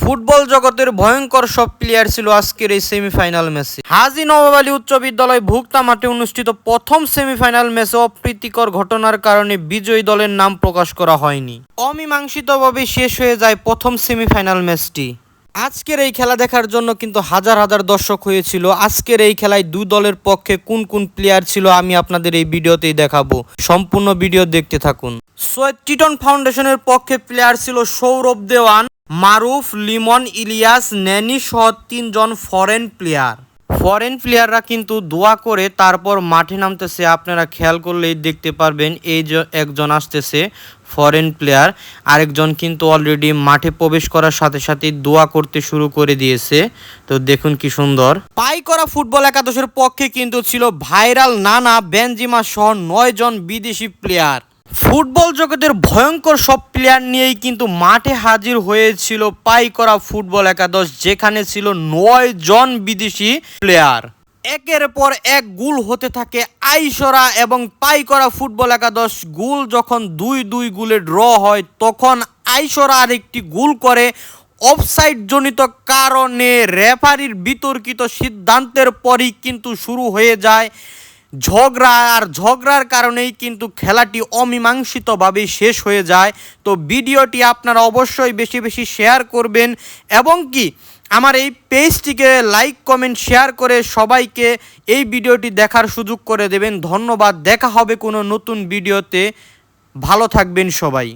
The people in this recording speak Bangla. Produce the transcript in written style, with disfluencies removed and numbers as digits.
ফুটবল জগতের ভয়ঙ্কর সব প্লেয়ার ছিল আজকের এই সেমিফাইনাল ম্যাচে। হাজী নবাব আলী উচ্চ বিদ্যালয় ভুক্তা মাঠে অনুষ্ঠিত প্রথম সেমিফাইনাল ম্যাচে অপ্রীতিকর ঘটনার কারণে বিজয়ী দলের নাম প্রকাশ করা হয়নি। অমীমাংসিতভাবে শেষ হয়ে যায় প্রথম সেমিফাইনাল ম্যাচটি। আজকের এই খেলা দেখার জন্য কিন্তু হাজার হাজার দর্শক হয়েছিল। আজকের এই খেলায় দুই দলের পক্ষে কোন কোন প্লেয়ার ছিল আমি আপনাদের এই ভিডিওতেই দেখাবো, সম্পূর্ণ ভিডিও দেখতে থাকুন। সৈয়দ টিটন ফাউন্ডেশনের পক্ষে প্লেয়ার ছিল সৌরভ দেওয়ান, মারুফ, লিমন, ইলিয়াস, ন্যানি সহ 3 জন ফরেন প্লেয়াররা কিন্তু দোয়া করে তারপর মাঠে নামতেছে। আপনারা খেয়াল করলেই দেখতে পারবেন এই যে একজন আসতেছে ফরেন প্লেয়ার, আরেকজন কিন্তু অলরেডি মাঠে প্রবেশ করার সাথে সাথে দোয়া করতে শুরু করে দিয়েছে। তো দেখুন কি সুন্দর। পাইকরা ফুটবল একাদশের পক্ষে কিন্তু ছিল ভাইরাল নানা, বেনজিমা সহ 9 জন বিদেশি প্লেয়ার। ফুটবল জগতের ভয়ঙ্কর সব প্লেয়ার নিয়েই কিন্তু মাঠে হাজির হয়েছিল পাইকরা ফুটবল একাদশ, যেখানে ছিল 9 জন বিদেশি প্লেয়ার। একের পর এক গোল হতে থাকে আইসরা এবং পাইকরা ফুটবল একাদশ। গোল যখন 2-2 গোলে ড্র হয় তখন আইসরা আরেকটি গোল করে। অফসাইড জনিত কারণে রেফারির বিতর্কিত সিদ্ধান্তের পরই কিন্তু শুরু হয়ে যায় ঝগড়া, আর ঝগড়ার কারণেই কিন্তু খেলাটি অমীমাংসিতভাবে শেষ হয়ে যায়। তো ভিডিওটি আপনারা অবশ্যই বেশি বেশি শেয়ার করবেন এবং কি আমার এই পেজটিকে লাইক, কমেন্ট, শেয়ার করে সবাইকে এই ভিডিওটি দেখার সুযোগ করে দেবেন। ধন্যবাদ। দেখা হবে কোনো নতুন ভিডিওতে। ভালো থাকবেন সবাই।